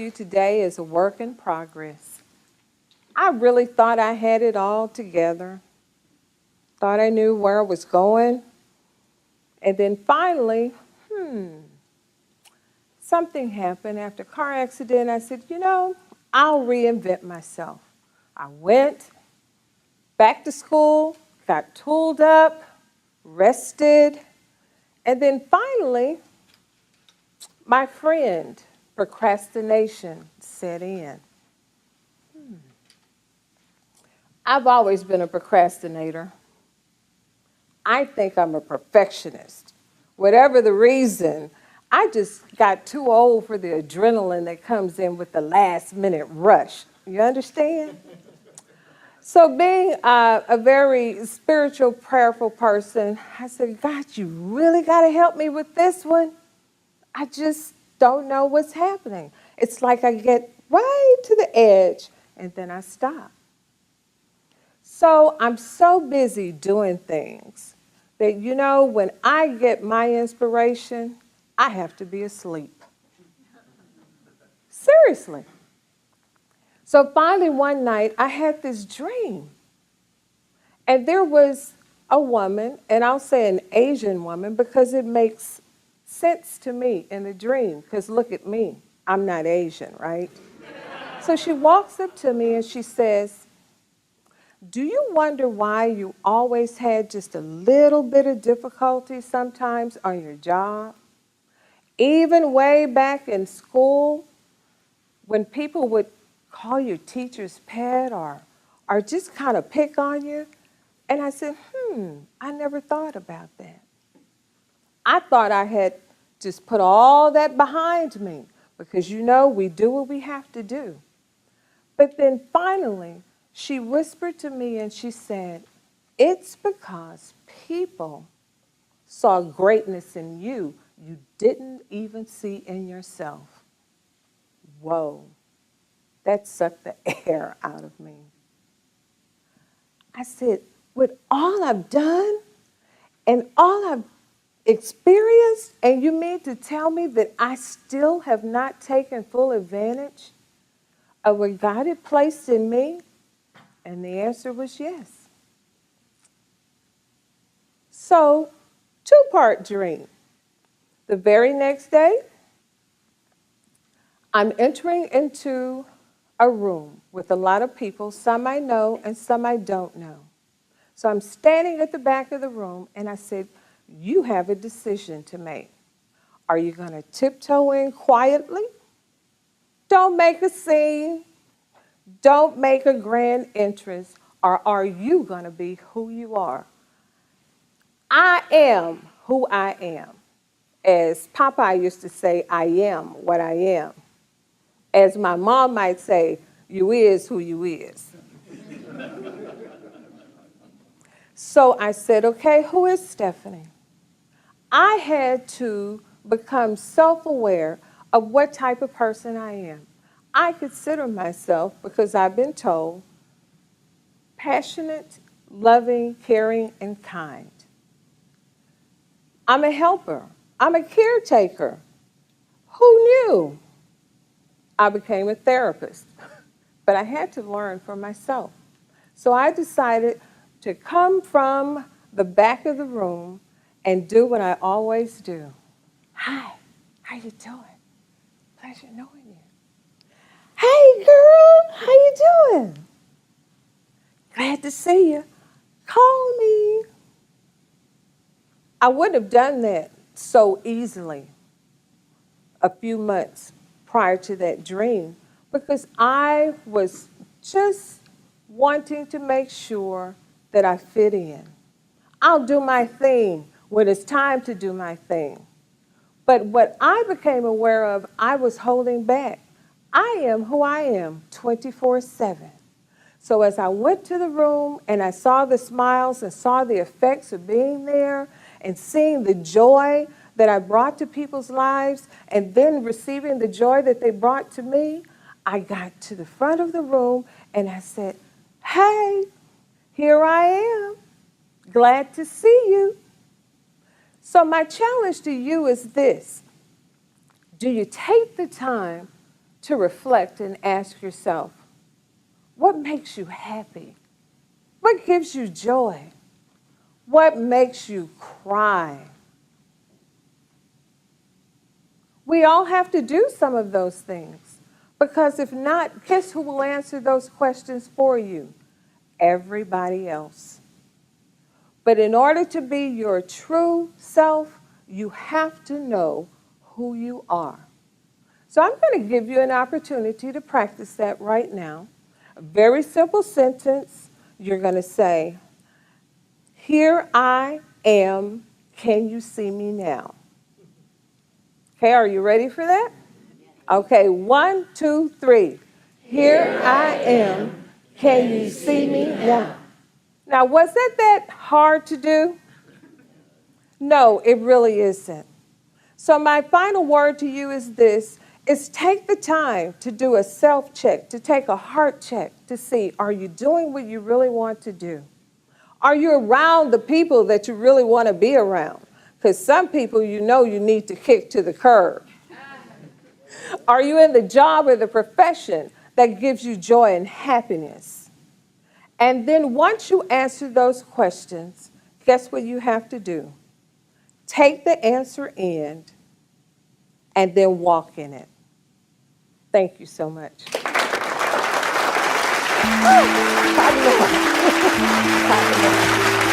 you today is a work in progress. I really thought I had it all together, thought I knew where I was going, and then finally, something happened after a car accident. I said, I'll reinvent myself. I went back to school, got tooled up, rested, and then finally, my friend, procrastination, set in. I've always been a procrastinator. I think I'm a perfectionist. Whatever the reason, I just got too old for the adrenaline that comes in with the last minute rush. You understand? So being a very spiritual, prayerful person, I said, God, you really got to help me with this one. I just don't know what's happening. It's like I get right to the edge and then I stop. So I'm so busy doing things that, when I get my inspiration, I have to be asleep. Seriously. So finally one night I had this dream. And there was a woman, and I'll say an Asian woman because it makes sense to me in the dream, because look at me, I'm not Asian, right? So she walks up to me and she says, do you wonder why you always had just a little bit of difficulty sometimes on your job? Even way back in school, when people would call you teacher's pet or just kind of pick on you? And I said, I never thought about that. I thought I had just put all that behind me because, we do what we have to do. But then finally, she whispered to me and she said, it's because people saw greatness in you didn't even see in yourself. Whoa, that sucked the air out of me. I said, with all I've done and all I've experienced, and you mean to tell me that I still have not taken full advantage of what God had placed in me? And the answer was yes. So, two-part dream. The very next day, I'm entering into a room with a lot of people, some I know and some I don't know. So I'm standing at the back of the room and I said, you have a decision to make. Are you going to tiptoe in quietly? Don't make a scene. Don't make a grand entrance. Or are you going to be who you are? I am who I am. As Popeye used to say, I am what I am. As my mom might say, you is who you is. So I said, okay, who is Stephanie? I had to become self-aware of what type of person I am. I consider myself, because I've been told, passionate, loving, caring, and kind. I'm a helper. I'm a caretaker. Who knew? I became a therapist, but I had to learn for myself. So I decided to come from the back of the room and do what I always do. Hi, how you doing? Pleasure knowing you. Hey girl, how you doing? Glad to see you. Call me. I wouldn't have done that so easily a few months prior to that dream because I was just wanting to make sure that I fit in. I'll do my thing when it's time to do my thing. But what I became aware of, I was holding back. I am who I am 24/7. So as I went to the room and I saw the smiles and saw the effects of being there and seeing the joy that I brought to people's lives and then receiving the joy that they brought to me, I got to the front of the room and I said, hey, here I am. Glad to see you. So my challenge to you is this. Do you take the time to reflect and ask yourself, what makes you happy? What gives you joy? What makes you cry? We all have to do some of those things, because if not, guess who will answer those questions for you? Everybody else. But in order to be your true self, you have to know who you are. So I'm going to give you an opportunity to practice that right now. A very simple sentence. You're going to say, "Here I am. Can you see me now?" Okay, are you ready for that? Okay, 1, 2, 3. Here I am. Can you see me now? Now, was that hard to do? No, it really isn't. So my final word to you is this, is take the time to do a self-check, to take a heart check to see, are you doing what you really want to do? Are you around the people that you really want to be around? Because some people you know you need to kick to the curb. Are you in the job or the profession that gives you joy and happiness? And then once you answer those questions, guess what you have to do? Take the answer in and then walk in it. Thank you so much. I know.